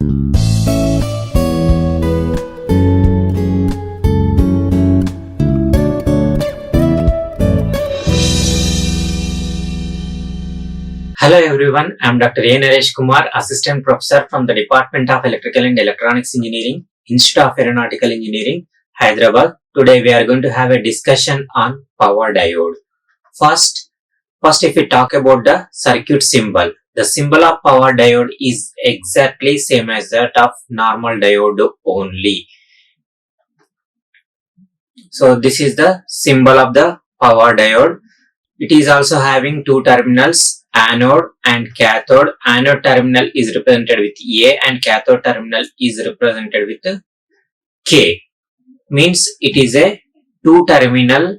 Hello everyone, I am Dr. Naresh Kumar, Assistant Professor from the Department of Electrical and Electronics Engineering, Institute of Aeronautical Engineering, Hyderabad. Today we are going to have a discussion on power diode. First if we talk about the circuit symbol, the symbol of power diode is exactly same as that of normal diode only. So this is the symbol of the power diode. It is also having two terminals, anode and cathode. Anode terminal is represented with A and cathode terminal is represented with K. Means it is a two terminal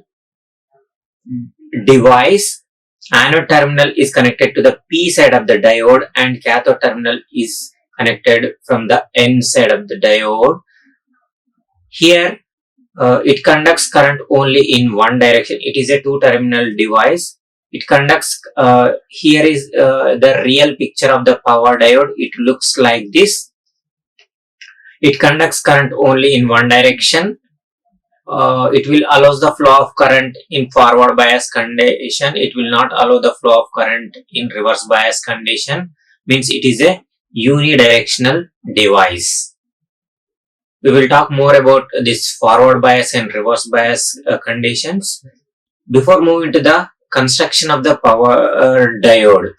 device. Anode terminal is connected to the P side of the diode and cathode terminal is connected from the N side of the diode. Here it conducts current only in one direction. It is a two terminal device. It conducts, here is the real picture of the power diode. It looks like this. It conducts current only in one direction. It will allow the flow of current in forward bias condition. It will not allow the flow of current in reverse bias condition. Means it is a unidirectional device. We will talk more about this forward bias and reverse bias conditions. Before moving to the construction of the power diode,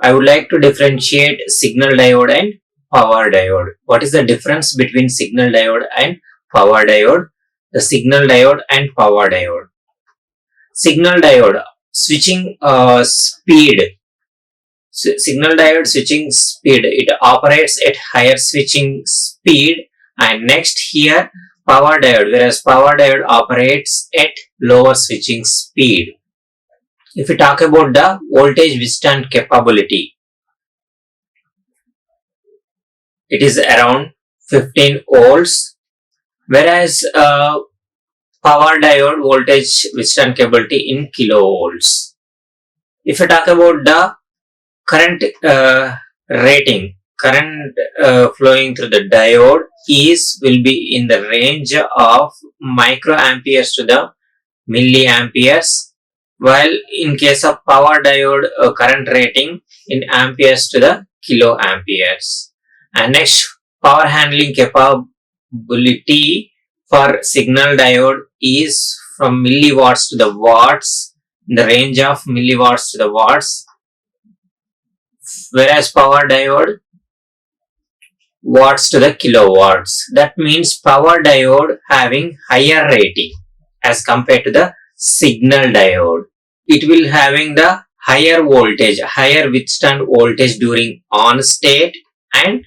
I would like to differentiate signal diode and power diode. What is the difference between signal diode and power diode? The signal diode and power diode. Signal diode switching speed. Signal diode switching speed, it operates at higher switching speed, and next here power diode, whereas power diode operates at lower switching speed. If we talk about the voltage withstand capability, it is around 15 volts, whereas power diode voltage withstand capability in kilovolts. If we talk about the current rating, current flowing through the diode will be in the range of microamperes to the milliamperes, while in case of power diode current rating in amperes to the kiloamperes. And next, power handling capability for signal diode is from milliwatts to the watts, in the range of milliwatts to the watts, whereas power diode watts to the kilowatts. That means power diode having higher rating as compared to the signal diode. It will having the higher voltage, higher withstand voltage during on state, and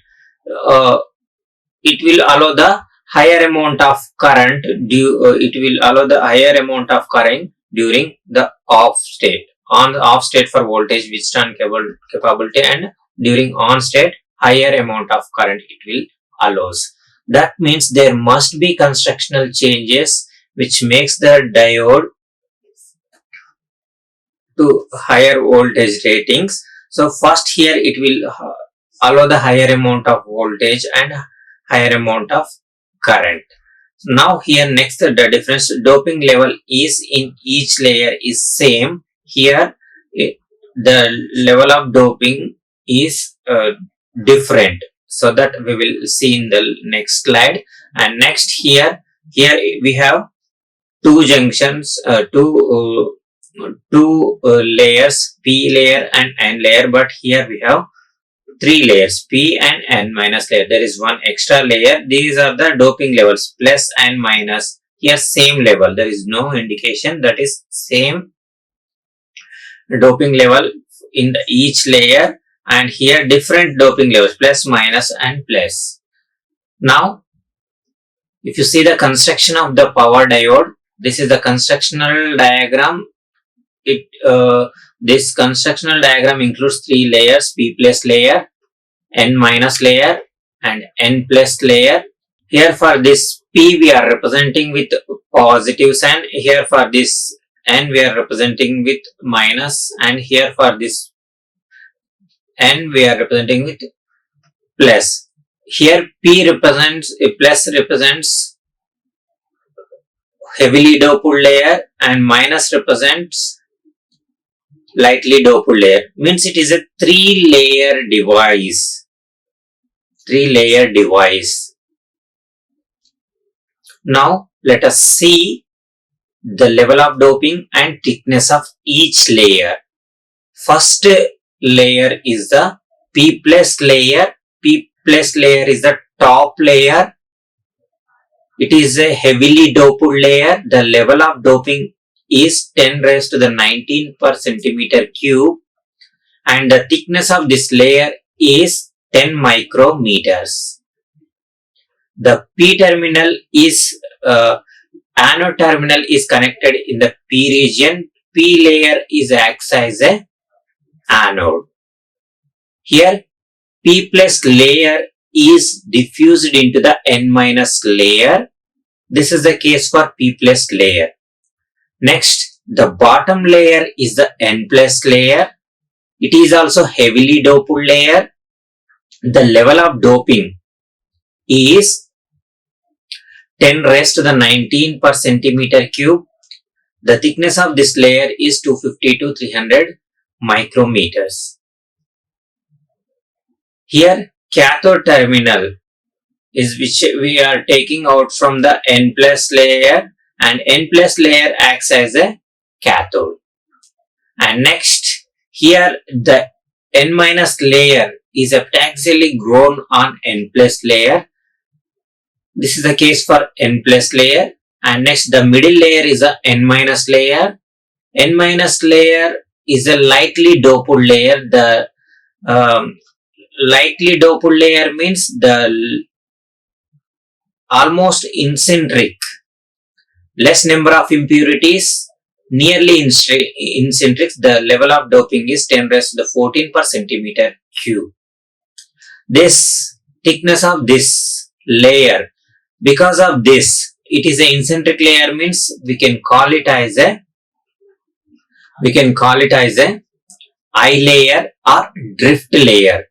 it will allow the higher amount of current. It will allow the higher amount of current during the off state. On off state for voltage withstand capability, and during on state higher amount of current it will allows. That means there must be constructional changes which makes the diode to higher voltage ratings. So first here it will allow the higher amount of voltage and higher amount of current. Now here next, the difference doping level is in each layer is same. Here the level of doping is different, so that we will see in the next slide. And next here we have two junctions, two layers, P layer and N layer, but here we have three layers, P and N minus layer. There is one extra layer. These are the doping levels, plus and minus. Here same level, there is no indication, that is same doping level in each layer, and here different doping levels, plus, minus and plus. Now if you see the construction of the power diode, this is the constructional diagram. This constructional diagram includes three layers, P plus layer, N minus layer and N plus layer. Here for this P we are representing with positive sign, here for this N we are representing with minus, and here for this N we are representing with plus. Here P represents, plus represents heavily doped layer and minus represents lightly doped layer. Means it is a 3-layer device. 3-layer device. Now let us see the level of doping and thickness of each layer. First layer is the P plus layer. P plus layer is the top layer. It is a heavily doped layer. The level of doping is 10 raised to the 19 per centimeter cube, and the thickness of this layer is 10 micrometers. The P terminal is anode terminal is connected in the P region. P layer is acts as a anode. Here P plus layer is diffused into the N minus layer. This is the case for P plus layer. Next, the bottom layer is the N plus layer. It is also heavily doped layer. The level of doping is 10 raised to the 19 per centimeter cube. The thickness of this layer is 250 to 300 micrometers. Here cathode terminal is which we are taking out from the N plus layer, and N plus layer acts as a cathode. And next, here the N minus layer is epitaxially grown on N plus layer. This is the case for N plus layer. And next, the middle layer is a N minus layer. N minus layer is a lightly doped layer. The lightly doped layer means the almost incentric, less number of impurities, nearly incentric. The level of doping is 10 raised to the 14 per centimeter cube. This thickness of this layer, because of this, it is an incentric layer, means we can call it as a I layer or drift layer.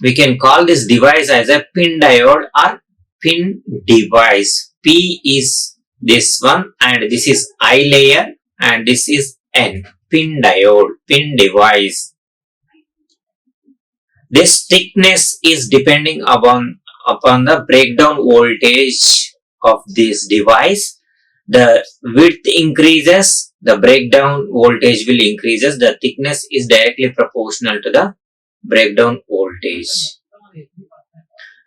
We can call this device as a pin diode or pin device. P is this one, and this is I layer, and this is N, pin diode, pin device. This thickness is depending upon the breakdown voltage of this device. The width increases, the breakdown voltage will increases. The thickness is directly proportional to the breakdown voltage.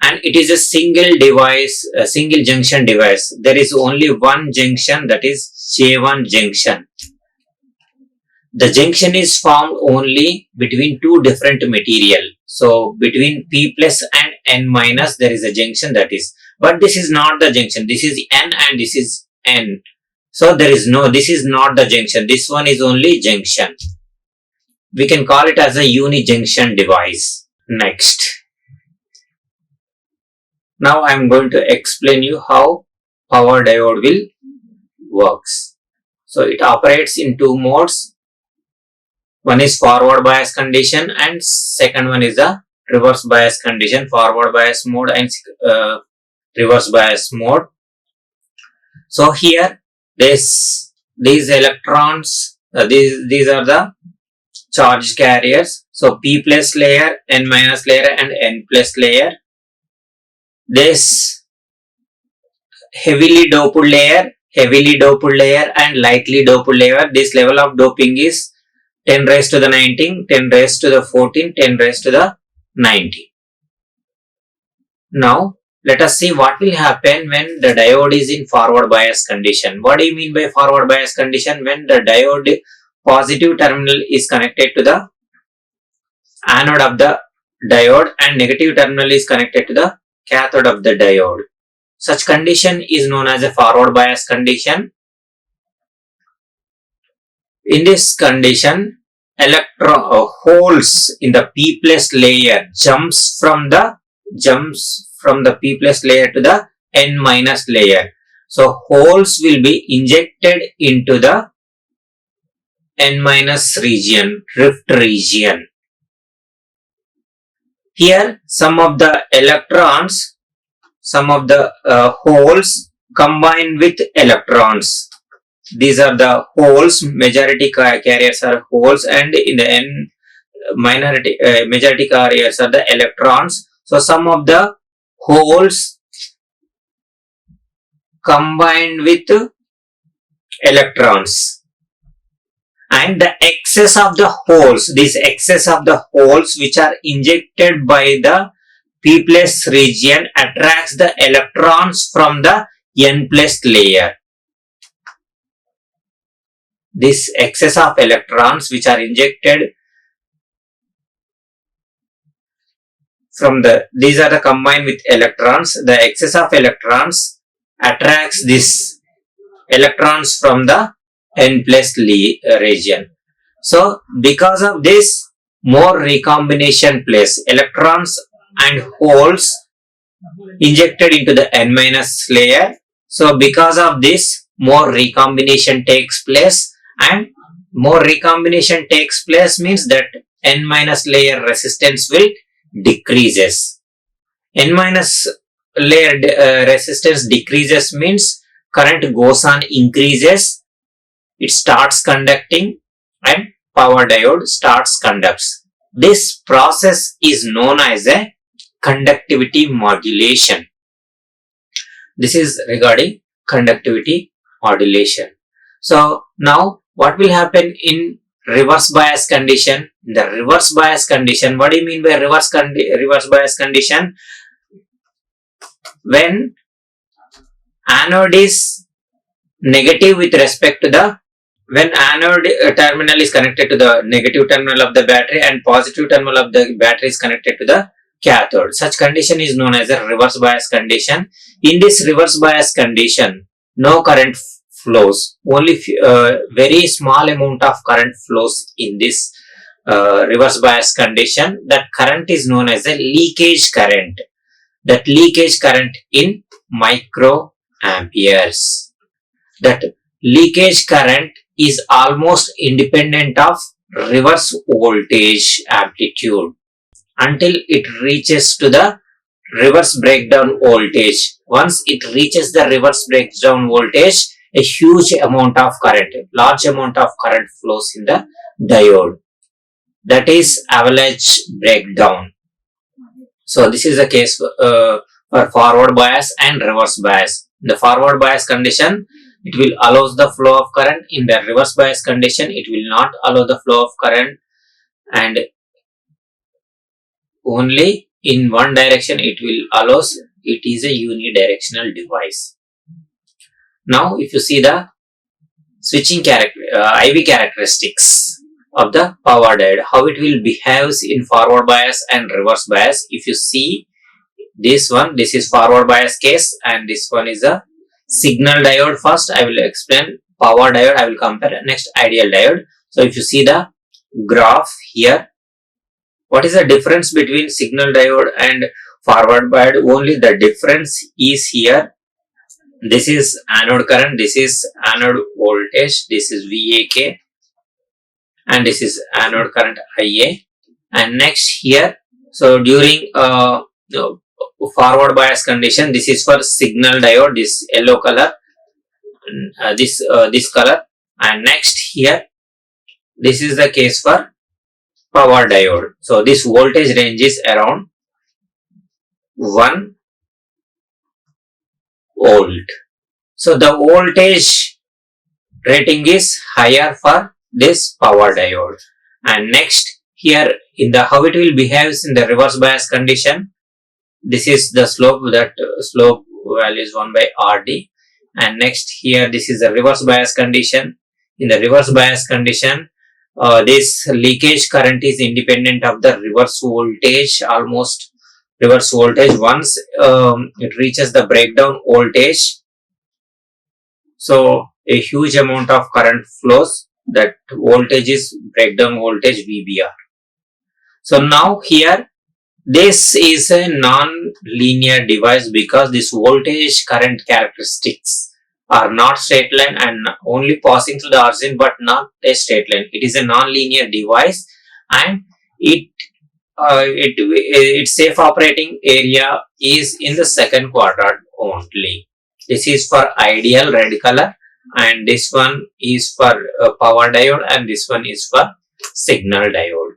And it is a single device, a single junction device. There is only one junction, that is J1 junction. The junction is formed only between two different material. So between P plus and N minus there is a junction, that is. But this is not the junction. This is N and this is N. So there is no, this is not the junction. This one is only junction. We can call it as a uni-junction device. Next. Now I am going to explain you how power diode will works. So it operates in two modes. One is forward bias condition and second one is the reverse bias condition, forward bias mode and reverse bias mode. So here these electrons, these are the charge carriers. So P plus layer, N minus layer and N plus layer. This heavily doped layer and lightly doped layer, this level of doping is 10 raised to the 19, 10 raised to the 14, 10 raised to the 90. Now let us see what will happen when the diode is in forward bias condition. What do you mean by forward bias condition? When the diode positive terminal is connected to the anode of the diode and negative terminal is connected to the cathode of the diode. Such condition is known as a forward bias condition. In this condition, holes in the P plus layer jumps from the P plus layer to the N minus layer. So holes will be injected into the N minus region, drift region. Here some of the electrons, some of the holes combine with electrons. These are the holes, majority carriers are holes, and in the N minority majority carriers are the electrons. So some of the holes combined with electrons, and the excess of the holes, this excess of the holes which are injected by the p plus region attracts the electrons from the n plus layer. This excess of electrons which are injected from these are the combined with electrons, the excess of electrons attracts this electrons from the n plus region. So because of this, more recombination place, electrons and holes injected into the n minus layer. So because of this, more recombination takes place, and more recombination takes place means that n minus layer resistance will decreases. N minus layer resistance decreases means current goes on increases, it starts conducting, and power diode starts conducts. This process is known as a conductivity modulation. This is regarding conductivity modulation. So now what will happen in reverse bias condition? In the reverse bias condition, what do you mean by reverse bias condition? When anode is negative with respect to the, when anode terminal is connected to the negative terminal of the battery and positive terminal of the battery is connected to the cathode, such condition is known as a reverse bias condition. In this reverse bias condition, no current flows, only very small amount of current flows in this reverse bias condition. That current is known as a leakage current. That leakage current in microamperes. That leakage current is almost independent of reverse voltage amplitude until it reaches to the reverse breakdown voltage. Once it reaches the reverse breakdown voltage, a huge amount of current, large amount of current flows in the diode. That is avalanche breakdown. So this is the case for forward bias and reverse bias. In the forward bias condition, it will allow the flow of current. In the reverse bias condition, it will not allow the flow of current, and only in one direction it will allow. It is a unidirectional device. Now if you see the switching IV characteristics of the power diode, how it will behaves in forward bias and reverse bias. If you see this one, this is forward bias case, and this one is a signal diode. First I will explain power diode, I will compare next ideal diode. So if you see the graph here, what is the difference between signal diode and forward bias? Only the difference is here. This is anode current, this is anode voltage, this is VAK, and this is anode current IA. And next here, so during forward bias condition, this is for signal diode, this yellow color, this color. And next here, this is the case for power diode. So this voltage range is around 1 volt. So the voltage rating is higher for this power diode. And next here, in the how it will behaves in the reverse bias condition, this is the slope, that slope value is 1 by RD. And next here, this is the reverse bias condition. In the reverse bias condition, this leakage current is independent of the reverse voltage, almost reverse voltage. Once it reaches the breakdown voltage, so a huge amount of current flows. That voltage is breakdown voltage VBR. So now here, this is a non-linear device because this voltage current characteristics are not straight line and only passing through the origin but not a straight line. It is a non-linear device, and it its safe operating area is in the second quadrant only. This is for ideal red color, and this one is for power diode, and this one is for signal diode.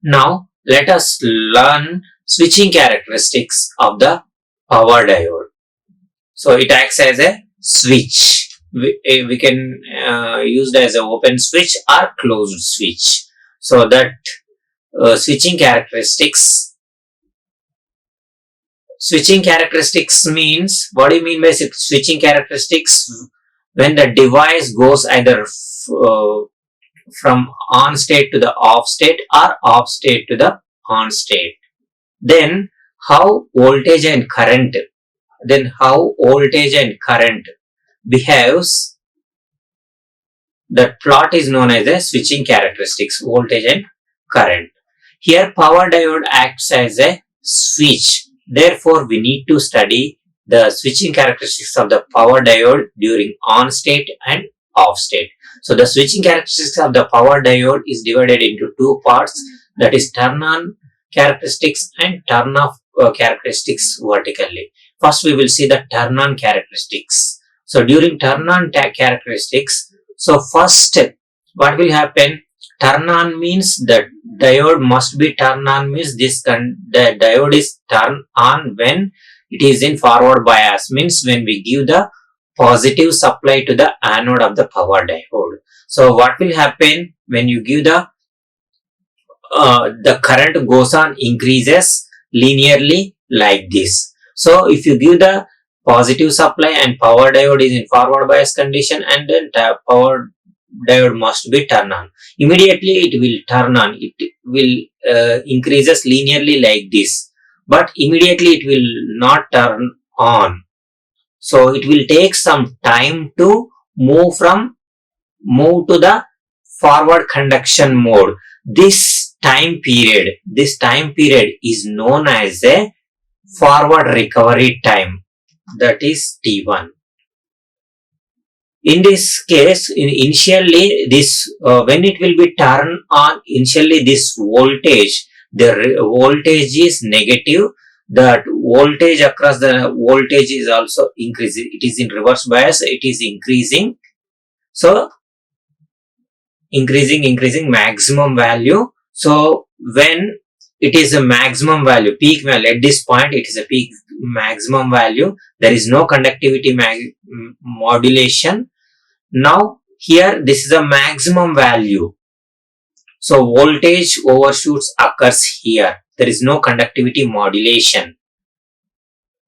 Now let us learn switching characteristics of the power diode. So it acts as a switch. We can use it as an open switch or closed switch. So that switching characteristics means, what do you mean by switching characteristics? When the device goes either from on state to the off state or off state to the on state, then how voltage and current behaves, that plot is known as a switching characteristics, voltage and current. Here power diode acts as a switch. Therefore, we need to study the switching characteristics of the power diode during on state and off state. So the switching characteristics of the power diode is divided into two parts, that is turn on characteristics and turn off characteristics vertically. First we will see the turn on characteristics. So during turn on characteristics, so first what will happen, turn on means the diode must be turned on, means the diode is turned on when it is in forward bias, means when we give the positive supply to the anode of the power diode. So what will happen when you give the current goes on increases linearly like this. So if you give the positive supply and power diode is in forward bias condition, and then power diode must be turned on, immediately it will turn on, it will increases linearly like this, but immediately it will not turn on. So it will take some time to move to the forward conduction mode. This time period is known as a forward recovery time, that is T1. In this case, initially this when it will be turned on, initially this voltage, the voltage is negative, that voltage across the voltage is also increasing, it is in reverse bias, it is increasing. So increasing maximum value. So when it is a maximum value, peak value, at this point it is a peak maximum value, there is no conductivity modulation. Now here this is a maximum value, so voltage overshoots occurs here, there is no conductivity modulation.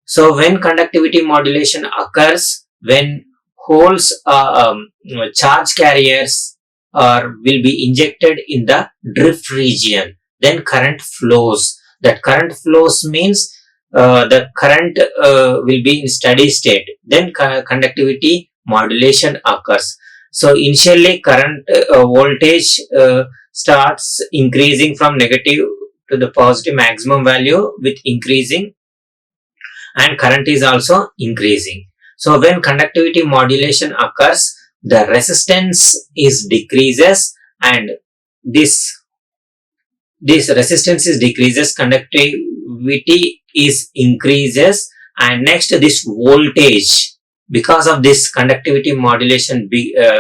So when conductivity modulation occurs, when holes charge carriers will be injected in the drift region, then current flows. That current flows means the current will be in steady state, then conductivity modulation occurs. So initially current voltage starts increasing from negative to the positive maximum value with increasing, and current is also increasing. So when conductivity modulation occurs, the resistance is decreases, and this resistance is decreases, conductivity is increases, and next this voltage, because of this conductivity modulation begins.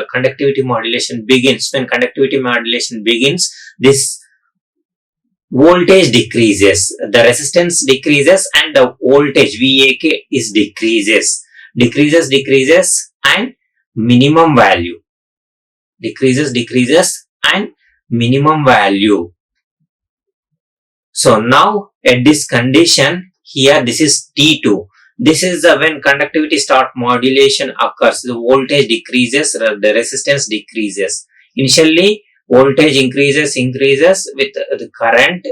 When conductivity modulation begins, this voltage decreases, the resistance decreases, and the voltage VAK is decreases, and minimum value decreases and minimum value. So now at this condition here, this is T2. This is when conductivity start modulation occurs. The voltage decreases, the resistance decreases. Initially voltage increases with the current,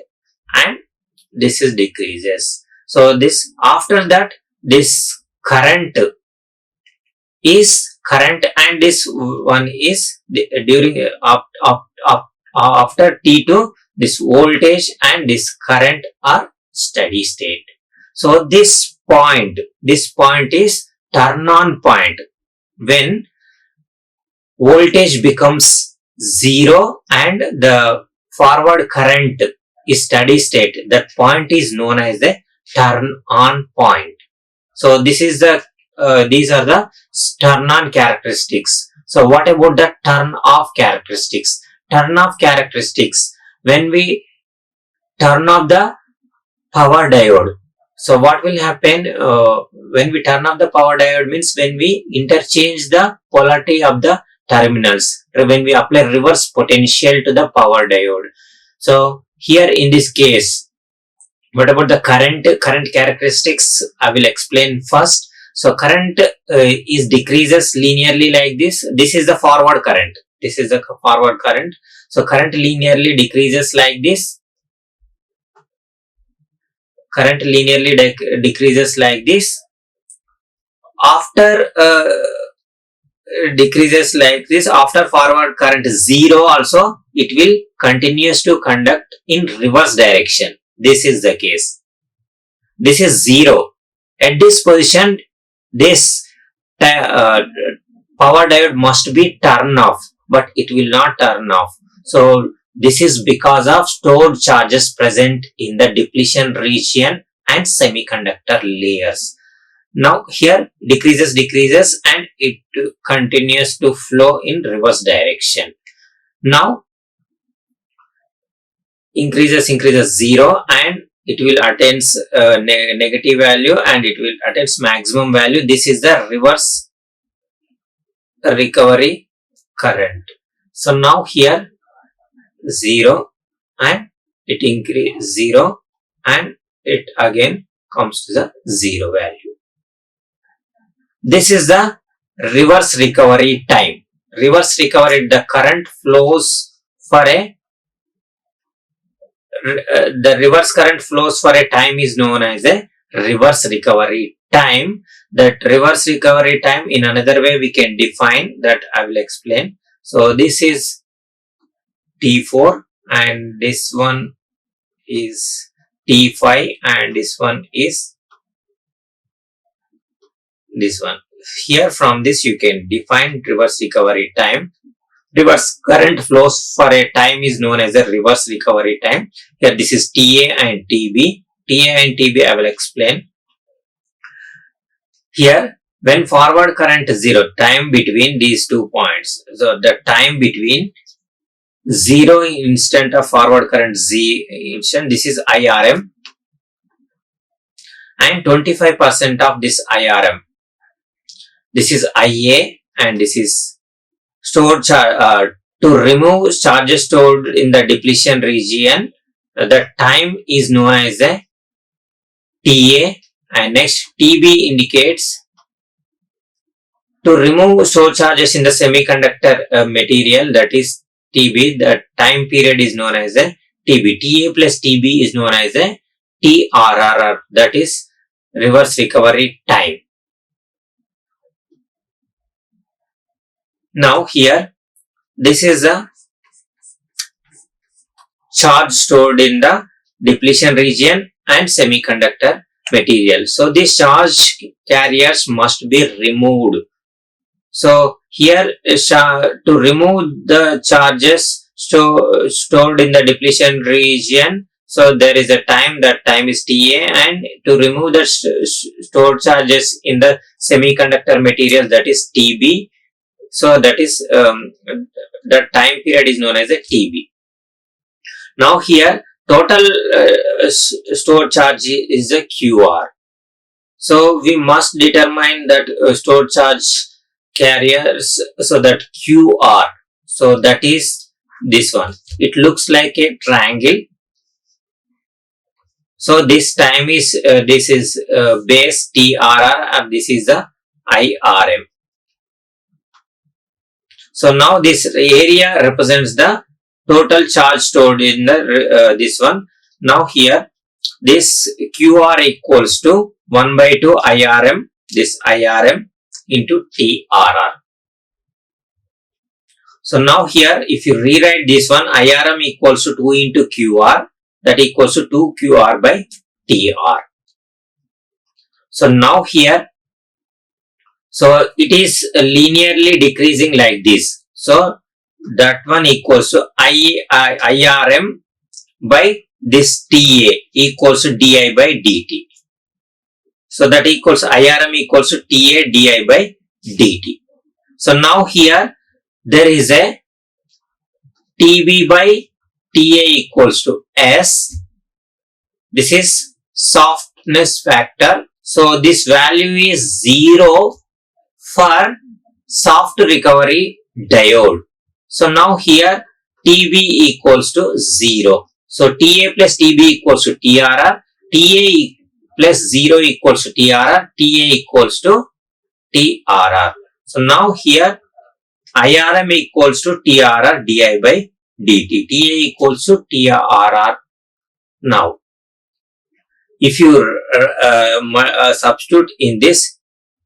and this is decreases. So this, after that, this current, and this one is during after T2, this voltage and this current are steady state. So this point is turn on point, when voltage becomes 0 and the forward current is steady state. That point is known as the turn on point. So this is the these are the turn on characteristics. So what about the turn off characteristics? Turn off characteristics, when we turn off the power diode. So what will happen when we turn off the power diode means when we interchange the polarity of the terminals, when we apply reverse potential to the power diode. So here in this case, what about the current characteristics? I will explain first. So current is decreases linearly like this. This is the forward current. This is the forward current. So current linearly decreases like this. Current linearly decreases like this. After decreases like this, after forward current 0 also, it will continues to conduct in reverse direction. This is the case. This is 0. At this position, this power diode must be turned off, but it will not turn off. So this is because of stored charges present in the depletion region and semiconductor layers. Now here decreases and it continues to flow in reverse direction. Now increases 0 and it will attain negative value and it will attain maximum value. This is the reverse recovery current. So now here 0 and it increase 0 and it again comes to the 0 value. This is the reverse recovery time. Reverse recovery, the current flows for a the reverse current flows for a time is known as a reverse recovery time. That reverse recovery time, in another way we can define that, I will explain. So this is T4 and this one is T5 and this one is this one. Here from this you can define reverse recovery time. Reverse current flows for a time is known as a reverse recovery time. Here this is TA and TB. TA and TB I will explain. Here when forward current 0, time between these 2 points. So the time between 0 instant of forward current Z instant, this is IRM, and 25% of this IRM. This is IA and this is stored charge. To remove charges stored in the depletion region, the time is known as a TA, and next TB indicates to remove stored charges in the semiconductor material, that is TB. The time period is known as a TB. TA plus TB is known as a TRRR, that is reverse recovery time. Now here this is a charge stored in the depletion region and semiconductor material. So these charge carriers must be removed. So here to remove the charges stored in the depletion region, so there is a time, that time is TA, and to remove the stored charges in the semiconductor material, that is TB. So that is the time period is known as a TB. Now here total stored charge is a QR. So we must determine that stored charge carriers, so that QR. So that is this one. It looks like a triangle. So this time is this is base TRR and this is the IRM. So now this area represents the total charge stored in the this one. Now here this QR equals to 1 by 2 IRM, this IRM into TRR. So now here if you rewrite this one, IRM equals to 2 into QR, that equals to 2 QR by TR. So now here, so it is linearly decreasing like this. So that one equals to IRM by this TA equals to di by dt. So that equals IRM equals to TA di by dt. So now here there is a TB by TA equals to S. This is softness factor. So this value is 0 for soft recovery diode. So now here TB equals to 0. So TA plus TB equals to TRR. TA plus 0 equals to TRR. TA equals to TRR. So now here IRM equals to TRR di by dt. TA equals to TRR. Now, if you substitute in this,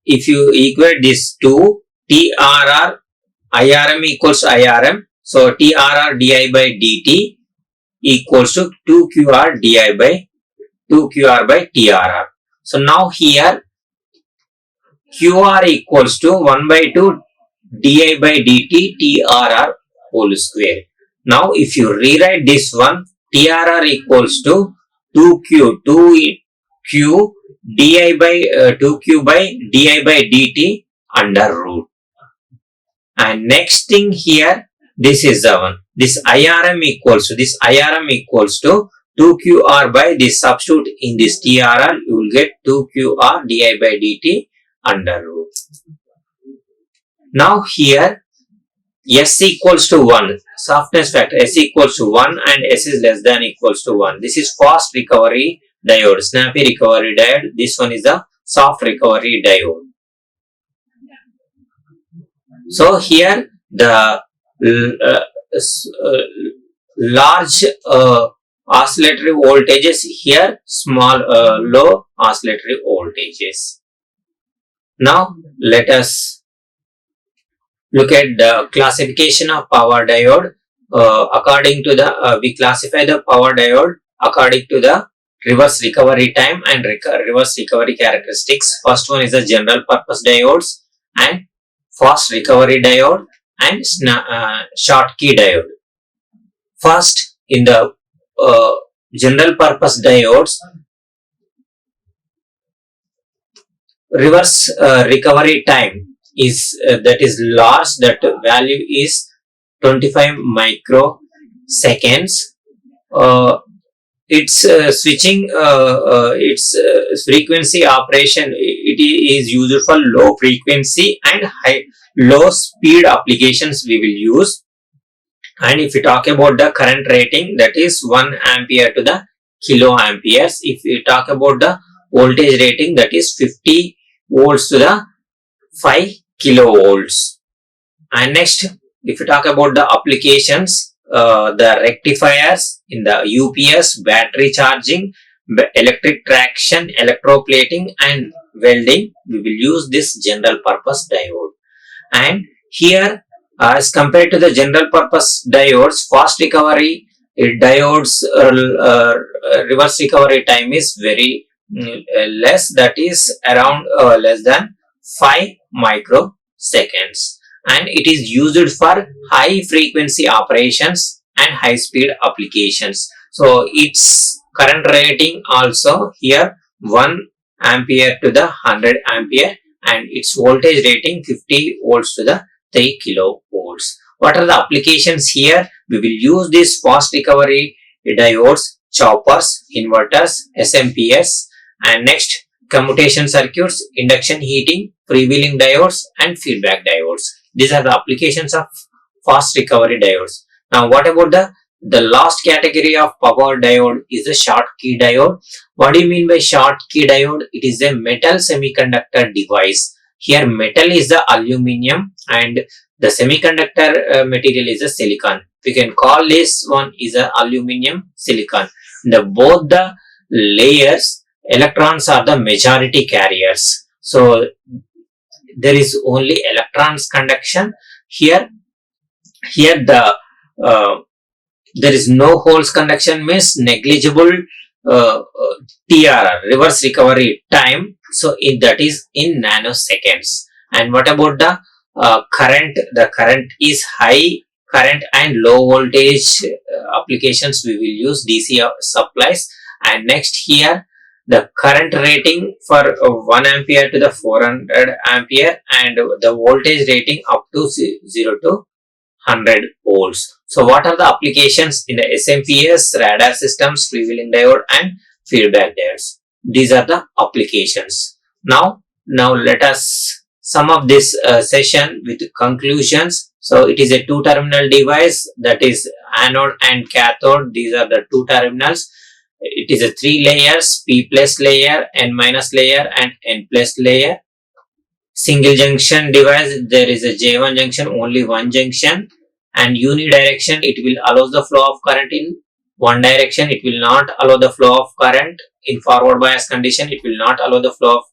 if you equate this to TRR, IRM equals to IRM. So TRR di by dt equals to 2QR di by 2QR by TRR. So now here QR equals to 1 by 2 di by dt TRR whole square. Now if you rewrite this one, TRR equals to 2Q di by 2Q by di by dt under root. And next thing here, this is the one. This IRM equals to 2QR by this, substitute in this TRR, you will get 2QR di by dt under root. Now here S equals to 1, softness factor S equals to 1 and S is less than equals to 1. This is fast recovery diode, snappy recovery diode. This one is a soft recovery diode. So here the large oscillatory voltages, here small low oscillatory voltages. Now let us look at the classification of power diode. According to the we classify the power diode according to the reverse recovery time and reverse recovery characteristics. First one is the general purpose diodes and fast recovery diode and Schottky diode. First, in the general purpose diodes, reverse recovery time is that is large, that value is 25 microseconds. Its switching, its frequency operation, it is used for low frequency and low speed applications we will use. And if we talk about the current rating, that is 1 ampere to the kilo amperes. If we talk about the voltage rating, that is 50 volts to the 5 kilovolts. And next, if we talk about the applications, the rectifiers in the UPS, battery charging, electric traction, electroplating and welding, we will use this general purpose diode. And here, as compared to the general purpose diodes, fast recovery diodes reverse recovery time is very less, that is around less than 5 microseconds, and it is used for high frequency operations and high speed applications. So its current rating also here 1 ampere to the 100 ampere and its voltage rating 50 volts to the 3 kilovolts. What are the applications here? We will use this fast recovery diodes, choppers, inverters, SMPS, and next commutation circuits, induction heating, freewheeling diodes and feedback diodes. These are the applications of fast recovery diodes. Now what about the last category of power diode is the Schottky diode. What do you mean by Schottky diode? It is a metal semiconductor device. Here metal is the aluminum and the semiconductor material is a silicon. We can call this one is a aluminum silicon. Both the layers, electrons are the majority carriers. So there is only electrons conduction. Here there is no holes conduction, means negligible TRR, reverse recovery time. So that is in nanoseconds. And what about the current? The current is high current and low voltage applications we will use DC supplies. And next here the current rating for 1 ampere to the 400 ampere and the voltage rating up to 0 to 100 volts. So what are the applications in the SMPS, radar systems, freewheeling diode and feedback diodes? These are the applications. Now let us sum up this session with conclusions. So it is a two terminal device, that is anode and cathode. These are the two terminals. It is a 3 layers, P plus layer, N minus layer and N plus layer. Single junction device, there is a J1 junction, only one junction, and unidirection, it will allow the flow of current in one direction. It will not allow the flow of current in forward bias condition. It will not allow the flow of,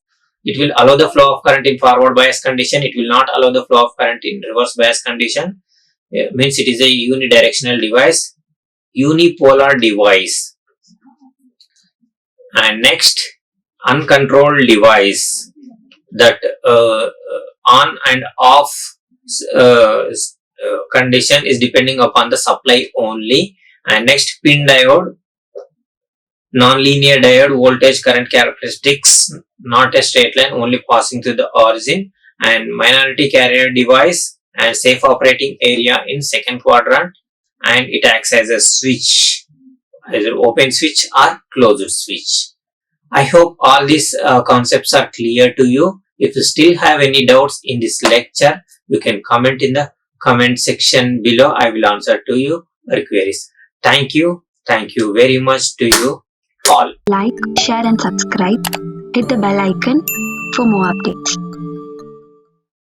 it will allow the flow of current in forward bias condition. It will not allow the flow of current in reverse bias condition. Means it is a unidirectional device, unipolar device. And next, uncontrolled device, that on and off condition is depending upon the supply only. And next, pin diode, non-linear diode, voltage current characteristics, not a straight line, only passing through the origin. And minority carrier device and safe operating area in second quadrant, and it acts as a switch, either open switch or closed switch. I hope all these concepts are clear to you. If you still have any doubts in this lecture, you can comment in the comment section below. I will answer to you your queries. Thank you. Thank you very much to you all. Like, share and subscribe. Hit the bell icon for more updates.